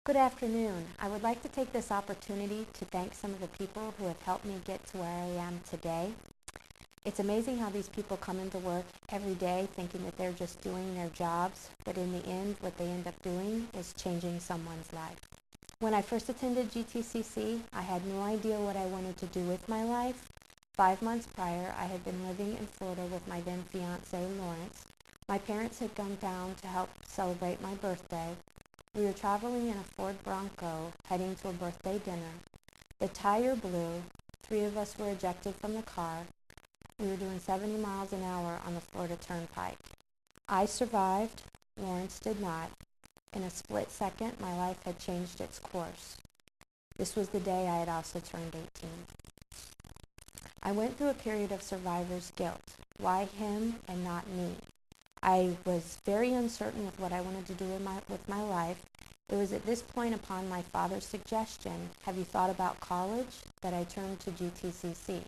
Good afternoon. I would like to take this opportunity to thank some of the people who have helped me get to where I am today. It's amazing how these people come into work every day thinking that they're just doing their jobs, but in the end, what they end up doing is changing someone's life. When I first attended GTCC, I had no idea what I wanted to do with my life. 5 months prior, I had been living in Florida with my then fiance, Lawrence. My parents had come down to help celebrate my birthday. We were traveling in a Ford Bronco, heading to a birthday dinner. The tire blew. 3 of us were ejected from the car. We were doing 70 miles an hour on the Florida Turnpike. I survived. Lawrence did not. In a split second, my life had changed its course. This was the day I had also turned 18. I went through a period of survivor's guilt. Why him and not me? I was very uncertain with what I wanted to do with my life. It was at this point, upon my father's suggestion, "Have you thought about college?" that I turned to GTCC.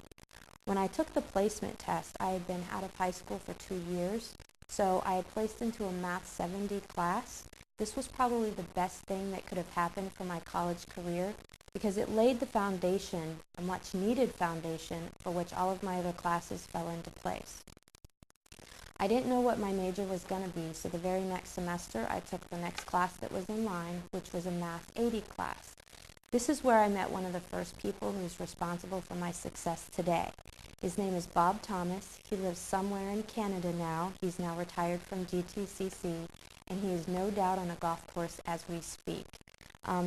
When I took the placement test, I had been out of high school for 2 years, so I had placed into a Math 70 class. This was probably the best thing that could have happened for my college career because it laid the foundation, a much needed foundation, for which all of my other classes fell into place. I didn't know what my major was going to be, so the very next semester I took the next class that was in line, which was a Math 80 class. This is where I met one of the first people who's responsible for my success today. His name is Bob Thomas. He lives somewhere in Canada now. He's now retired from GTCC, and he is no doubt on a golf course as we speak.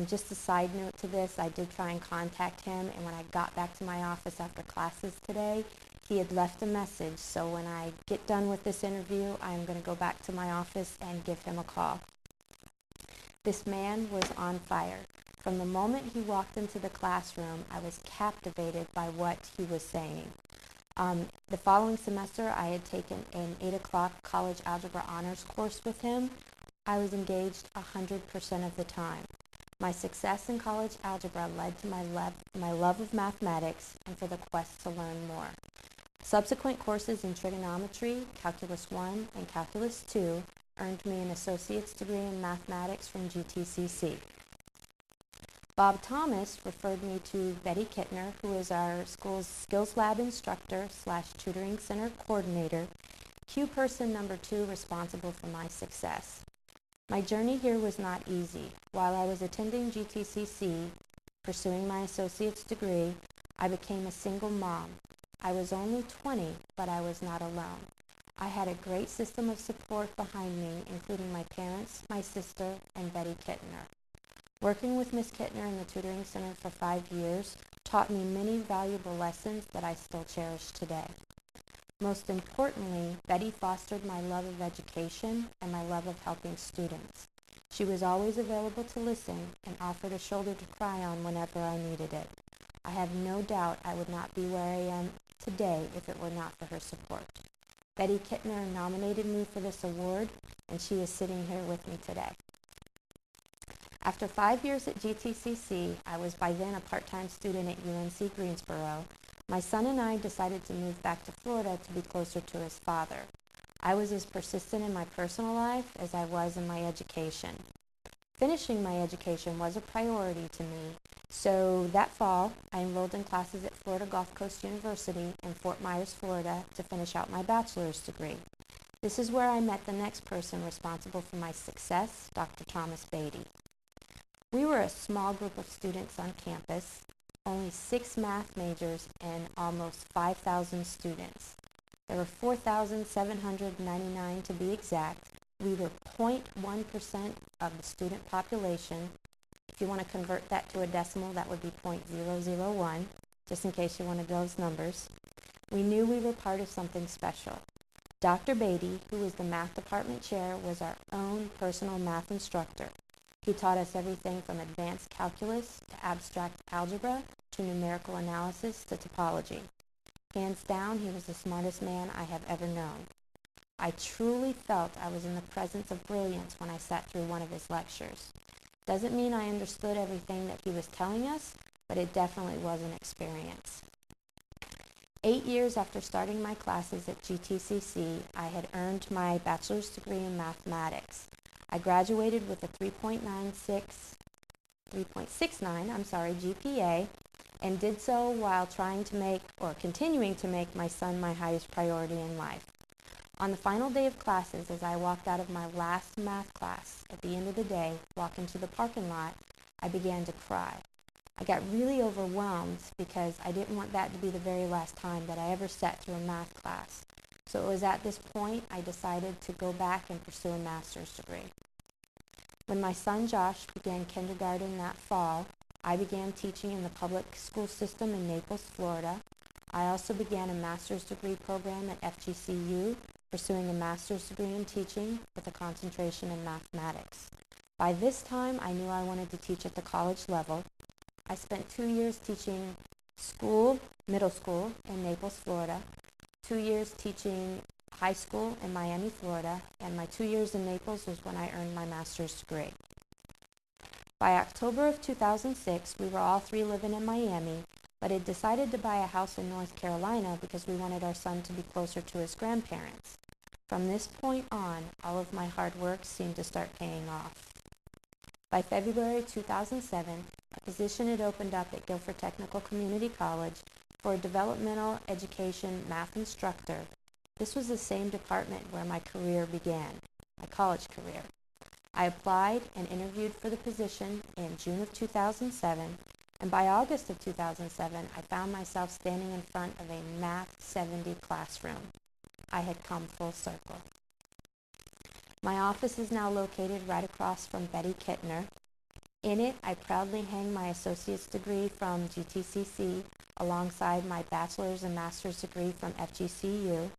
Just a side note to this, I did try and contact him, and when I got back to my office after classes today, he had left a message, so when I get done with this interview, I'm going to go back to my office and give him a call. This man was on fire. From the moment he walked into the classroom, I was captivated by what he was saying. The following semester, I had taken an 8 o'clock college algebra honors course with him. I was engaged 100% of the time. My success in college algebra led to my love of mathematics and for the quest to learn more. Subsequent courses in trigonometry, Calculus 1, and Calculus 2 earned me an associate's degree in mathematics from GTCC. Bob Thomas referred me to Betty Kittner, who is our school's Skills Lab instructor / tutoring center coordinator, Q person number 2 responsible for my success. My journey here was not easy. While I was attending GTCC, pursuing my associate's degree, I became a single mom. I was only 20, but I was not alone. I had a great system of support behind me, including my parents, my sister, and Betty Kittner. Working with Miss Kittner in the tutoring center for 5 years taught me many valuable lessons that I still cherish today. Most importantly, Betty fostered my love of education and my love of helping students. She was always available to listen and offered a shoulder to cry on whenever I needed it. I have no doubt I would not be where I am today if it were not for her support. Betty Kittner nominated me for this award, and she is sitting here with me today. After 5 years at GTCC, I was by then a part-time student at UNC Greensboro. My son and I decided to move back to Florida to be closer to his father. I was as persistent in my personal life as I was in my education. Finishing my education was a priority to me, so that fall I enrolled in classes at Florida Gulf Coast University in Fort Myers, Florida to finish out my bachelor's degree. This is where I met the next person responsible for my success, Dr. Thomas Beatty. We were a small group of students on campus, only 6 math majors and almost 5,000 students. There were 4,799 to be exact. We were 0.1% of the student population. If you want to convert that to a decimal, that would be 0.001, just in case you wanted those numbers. We knew we were part of something special. Dr. Beatty, who was the math department chair, was our own personal math instructor. He taught us everything from advanced calculus to abstract algebra to numerical analysis to topology. Hands down, he was the smartest man I have ever known. I truly felt I was in the presence of brilliance when I sat through one of his lectures. Doesn't mean I understood everything that he was telling us, but it definitely was an experience. 8 years after starting my classes at GTCC, I had earned my bachelor's degree in mathematics. I graduated with a 3.96 GPA, and did so while continuing to make my son my highest priority in life. On the final day of classes, as I walked out of my last math class, at the end of the day, walking to the parking lot, I began to cry. I got really overwhelmed because I didn't want that to be the very last time that I ever sat through a math class. So it was at this point I decided to go back and pursue a master's degree. When my son Josh began kindergarten that fall, I began teaching in the public school system in Naples, Florida. I also began a master's degree program at FGCU, pursuing a master's degree in teaching with a concentration in mathematics. By this time, I knew I wanted to teach at the college level. I spent 2 years teaching middle school in Naples, Florida, 2 years teaching high school in Miami, Florida, and my 2 years in Naples was when I earned my master's degree. By October of 2006, we were all three living in Miami, but had decided to buy a house in North Carolina because we wanted our son to be closer to his grandparents. From this point on, all of my hard work seemed to start paying off. By February 2007, a position had opened up at Guilford Technical Community College for a developmental education math instructor. This was the same department where my career began, my college career. I applied and interviewed for the position in June of 2007, and by August of 2007, I found myself standing in front of a Math 70 classroom. I had come full circle. My office is now located right across from Betty Kittner. In it, I proudly hang my associate's degree from GTCC alongside my bachelor's and master's degree from FGCU.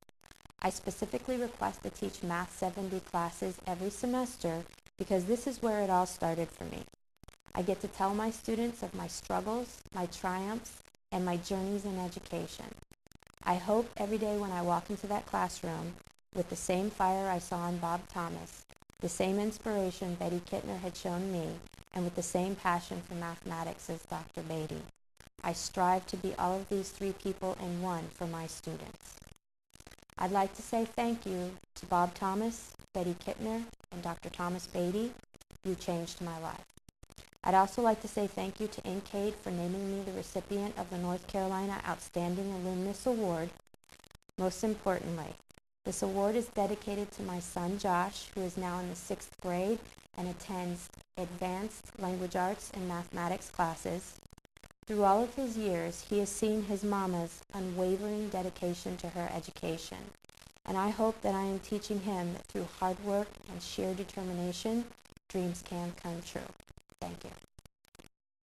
I specifically request to teach Math 70 classes every semester because this is where it all started for me. I get to tell my students of my struggles, my triumphs, and my journeys in education. I hope every day when I walk into that classroom, with the same fire I saw in Bob Thomas, the same inspiration Betty Kittner had shown me, and with the same passion for mathematics as Dr. Beatty. I strive to be all of these three people in one for my students. I'd like to say thank you to Bob Thomas, Betty Kittner, and Dr. Thomas Beatty. You changed my life. I'd also like to say thank you to NCAID for naming me the recipient of the North Carolina Outstanding Alumnus Award. Most importantly, this award is dedicated to my son Josh, who is now in the 6th grade and attends advanced language arts and mathematics classes. Through all of his years, he has seen his mama's unwavering dedication to her education, and I hope that I am teaching him that through hard work and sheer determination, dreams can come true.